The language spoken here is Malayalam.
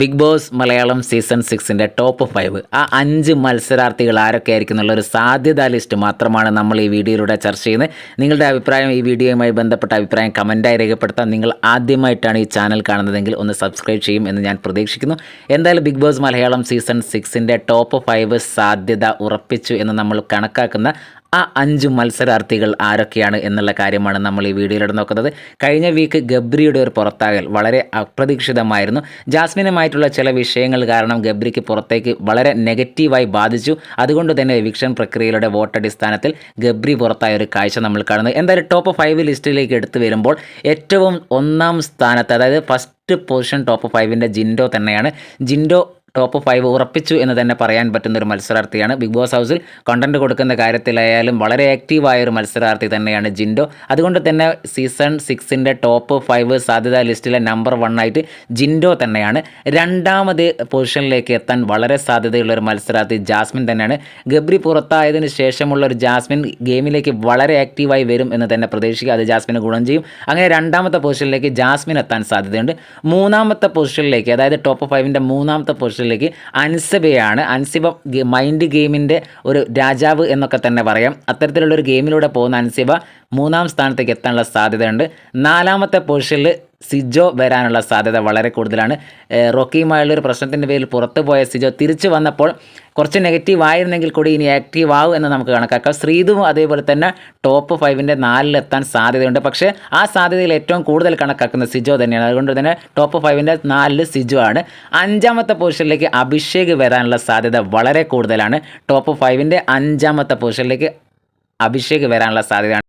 ബിഗ് ബോസ് മലയാളം സീസൺ 6ൻ്റെ ടോപ്പ് 5 ആ 5 മത്സരാർത്ഥികൾ ആരൊക്കെ ആയിരിക്കും എന്നുള്ളൊരു സാധ്യതാ ലിസ്റ്റ് മാത്രമാണ് നമ്മൾ ഈ വീഡിയോയിലൂടെ ചർച്ച ചെയ്യുന്നത്. നിങ്ങളുടെ അഭിപ്രായം ഈ വീഡിയോയുമായി ബന്ധപ്പെട്ട അഭിപ്രായം കമൻറ്റായി രേഖപ്പെടുത്താം. നിങ്ങൾ ആദ്യമായിട്ടാണ് ഈ ചാനൽ കാണുന്നതെങ്കിൽ ഒന്ന് സബ്സ്ക്രൈബ് ചെയ്യും എന്ന് ഞാൻ പ്രതീക്ഷിക്കുന്നു. എന്തായാലും ബിഗ് ബോസ് മലയാളം സീസൺ 6ൻ്റെ ടോപ്പ് 5 സാധ്യത ഉറപ്പിച്ചു എന്ന് നമ്മൾ കണക്കാക്കുന്ന ആ 5 മത്സരാർത്ഥികൾ ആരൊക്കെയാണ് എന്നുള്ള കാര്യമാണ് നമ്മൾ ഈ വീഡിയോയിലൂടെ നോക്കുന്നത്. കഴിഞ്ഞ വീക്ക് ഗബ്രിയുടെ ഒരു പുറത്താകൽ വളരെ അപ്രതീക്ഷിതമായിരുന്നു. ജാസ്മിനുമായിട്ടുള്ള ചില വിഷയങ്ങൾ കാരണം ഗബ്രിക്ക് പുറത്തേക്ക് വളരെ നെഗറ്റീവായി ബാധിച്ചു. അതുകൊണ്ട് തന്നെ എവിക്ഷൻ പ്രക്രിയയുടെ വോട്ടടിസ്ഥാനത്തിൽ ഗബ്രി പുറത്തായ ഒരു കാഴ്ച നമ്മൾ കാണുന്നത്. എന്തായാലും ടോപ്പ് 5 ലിസ്റ്റിലേക്ക് എടുത്തു വരുമ്പോൾ ഏറ്റവും ഒന്നാം സ്ഥാനത്ത്, അതായത് ഫസ്റ്റ് പൊസിഷൻ ടോപ്പ് 5ൻ്റെ ജിൻഡോ തന്നെയാണ്. ജിൻഡോ ടോപ്പ് 5 ഉറപ്പിച്ചു എന്ന് തന്നെ പറയാൻ പറ്റുന്ന ഒരു മത്സരാർത്ഥിയാണ്. ബിഗ് ബോസ് ഹൗസിൽ കണ്ടന്റ് കൊടുക്കുന്ന കാര്യത്തിലായാലും വളരെ ആക്റ്റീവായ ഒരു മത്സരാർത്ഥി തന്നെയാണ് ജിൻഡോ. അതുകൊണ്ട് തന്നെ സീസൺ 6ൻ്റെ ടോപ്പ് 5 സാധ്യതാ ലിസ്റ്റിലെ നമ്പർ 1 ആയിട്ട് ജിൻഡോ തന്നെയാണ്. രണ്ടാമത് പൊസിഷനിലേക്ക് എത്താൻ വളരെ സാധ്യതയുള്ള ഒരു മത്സരാർത്ഥി ജാസ്മിൻ തന്നെയാണ്. ഗബ്രി പുറത്തായതിനു ശേഷമുള്ള ഒരു ജാസ്മിൻ ഗെയിമിലേക്ക് വളരെ ആക്റ്റീവായി വരും എന്ന് തന്നെ പ്രതീക്ഷിക്കുക. അത് ജാസ്മിന് ഗുണം ചെയ്യും. അങ്ങനെ രണ്ടാമത്തെ പൊസിഷനിലേക്ക് ജാസ്മിൻ എത്താൻ സാധ്യതയുണ്ട്. മൂന്നാമത്തെ പൊസിഷനിലേക്ക്, അതായത് ടോപ്പ് 5ൻ്റെ മൂന്നാമത്തെ പൊസിഷനിലേക്ക് അൻസിബയാണ്. അൻസിബ മൈൻഡ് ഗെയിമിൻ്റെ ഒരു രാജാവ് എന്നൊക്കെ തന്നെ പറയാം. അത്തരത്തിലുള്ളൊരു ഗെയിമിലൂടെ പോകുന്ന അൻസിബ മൂന്നാം സ്ഥാനത്തേക്ക് എത്താനുള്ള സാധ്യതയുണ്ട്. നാലാമത്തെ പൊസിഷനിൽ സിജോ വരാനുള്ള സാധ്യത വളരെ കൂടുതലാണ്. റോക്കിയുമായുള്ളൊരു പ്രശ്നത്തിൻ്റെ പേരിൽ പുറത്തു പോയ സിജോ തിരിച്ചു വന്നപ്പോൾ കുറച്ച് നെഗറ്റീവ് ആയിരുന്നെങ്കിൽ കൂടി ഇനി ആക്റ്റീവ് ആവും എന്ന് നമുക്ക് കണക്കാക്കാം. ശ്രീതുവും അതേപോലെ തന്നെ ടോപ്പ് 5ൻ്റെ 4 സാധ്യതയുണ്ട്. പക്ഷേ ആ സാധ്യതയിൽ ഏറ്റവും കൂടുതൽ കണക്കാക്കുന്ന സിജോ തന്നെയാണ്. അതുകൊണ്ട് തന്നെ ടോപ്പ് 5ൻ്റെ 4 സിജോ ആണ്. അഞ്ചാമത്തെ പൊസിഷനിലേക്ക് അഭിഷേക് വരാനുള്ള സാധ്യത വളരെ കൂടുതലാണ്. ടോപ്പ് 5ൻ്റെ അഞ്ചാമത്തെ പൊസിഷനിലേക്ക് അഭിഷേക് വരാനുള്ള സാധ്യതയാണ്.